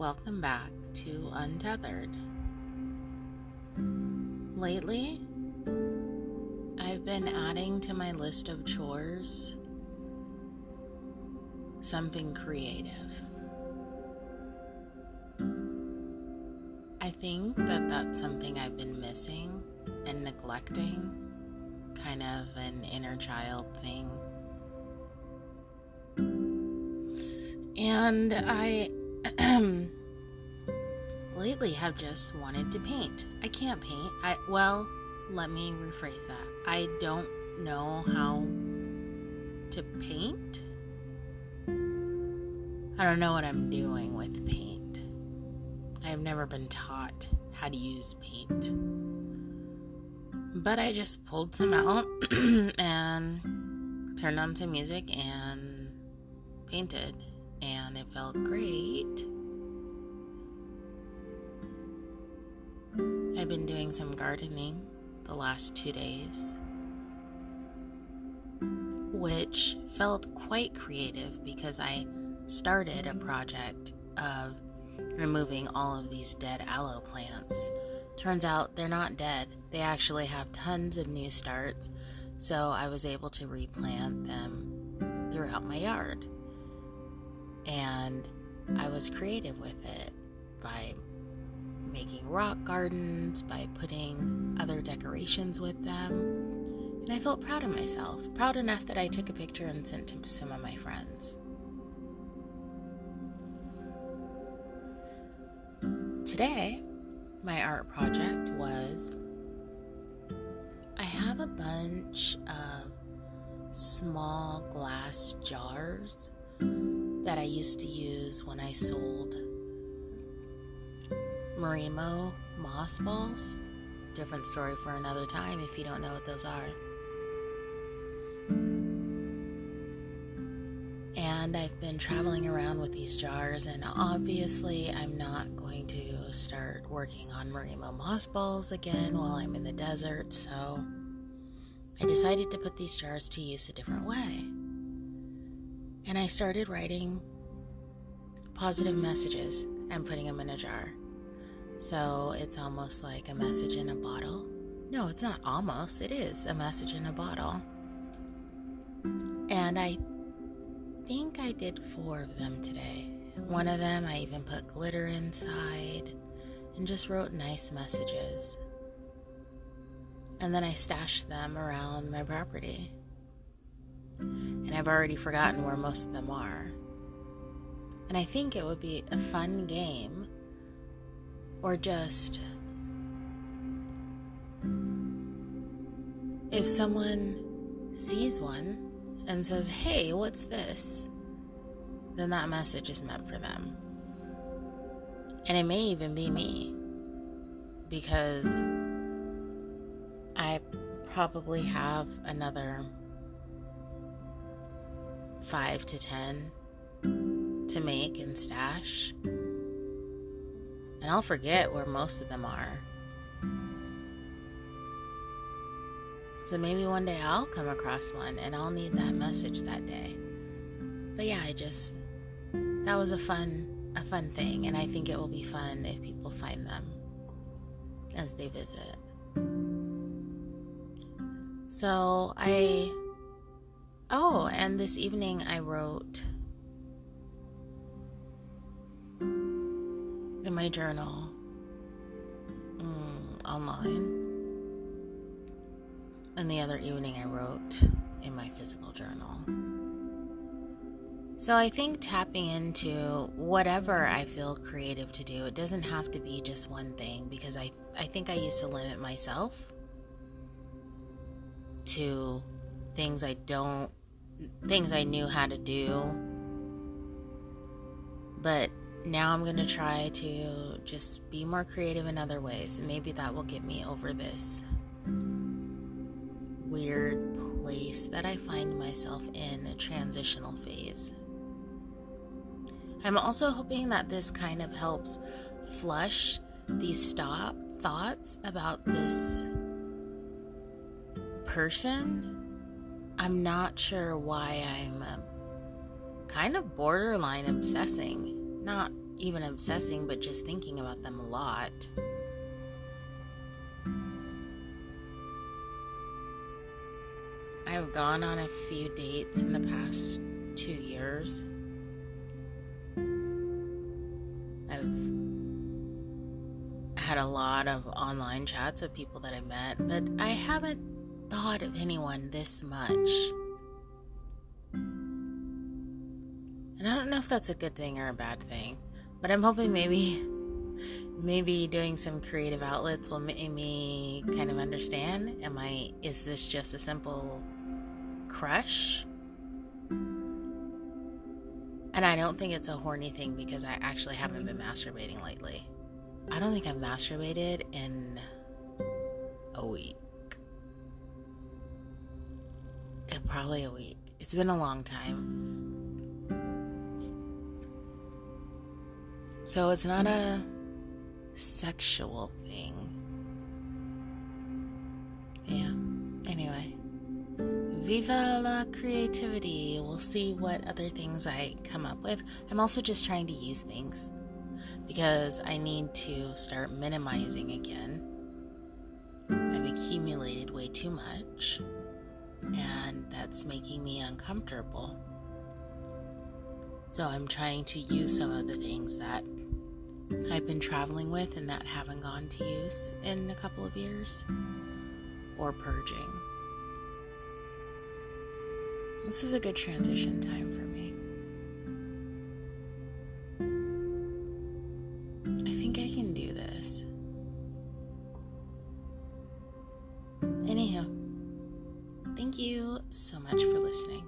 welcome back to Untethered. Lately, I've been adding to my list of chores something creative. I think that that's something I've been missing and neglecting, kind of an inner child thing. And I lately have just wanted to paint. I can't paint. Let me rephrase that. I don't know how to paint. I don't know what I'm doing with paint. I've never been taught how to use paint. But I just pulled some out and turned on some music and painted. And it felt great. I've been doing some gardening the last 2 days, which felt quite creative because I started a project of removing all of these dead aloe plants. Turns out they're not dead. They actually have tons of new starts, so I was able to replant them throughout my yard. And I was creative with it by making rock gardens, by putting other decorations with them. And I felt proud of myself, proud enough that I took a picture and sent to some of my friends. Today, my art project was, I have a bunch of small glass jars that I used to use when I sold Marimo moss balls. Different story for another time if you don't know what those are. And I've been traveling around with these jars, and obviously I'm not going to start working on Marimo moss balls again while I'm in the desert, so I decided to put these jars to use a different way. And I started writing positive messages and putting them in a jar. So it's almost like a message in a bottle. No, it's not almost. It is a message in a bottle. And I think I did 4 of them today. One of them I even put glitter inside and just wrote nice messages. And then I stashed them around my property. And I've already forgotten where most of them are. And I think it would be a fun game, or just if someone sees one and says, "Hey, what's this?" then that message is meant for them. And it may even be me, because I probably have another 5 to 10 to make and stash, and I'll forget where most of them are. So maybe one day I'll come across one and I'll need that message that day. But yeah, that was a fun thing, and I think it will be fun if people find them as they visit. So and this evening I wrote in my journal online, and the other evening I wrote in my physical journal. So I think tapping into whatever I feel creative to do, it doesn't have to be just one thing, because I think I used to limit myself to things I knew how to do, but now I'm going to try to just be more creative in other ways, and maybe that will get me over this weird place that I find myself in, a transitional phase. I'm also hoping that this kind of helps flush these thoughts about this person. I'm not sure why I'm kind of borderline obsessing. Not even obsessing, but just thinking about them a lot. I've gone on a few dates in the past 2 years. I've had a lot of online chats of people that I met, but I haven't thought of anyone this much. And I don't know if that's a good thing or a bad thing, but I'm hoping maybe doing some creative outlets will make me kind of understand, is this just a simple crush? And I don't think it's a horny thing because I actually haven't been masturbating lately. I don't think I've masturbated in a week. Probably a week. It's been a long time. So it's not a sexual thing. Yeah. Anyway. Viva la creativity. We'll see what other things I come up with. I'm also just trying to use things because I need to start minimizing again. I've accumulated way too much, and that's making me uncomfortable. So I'm trying to use some of the things that I've been traveling with and that haven't gone to use in a couple of years, or purging. This is a good transition time for me. I think I can do this. Anyhow, thank you so much for listening.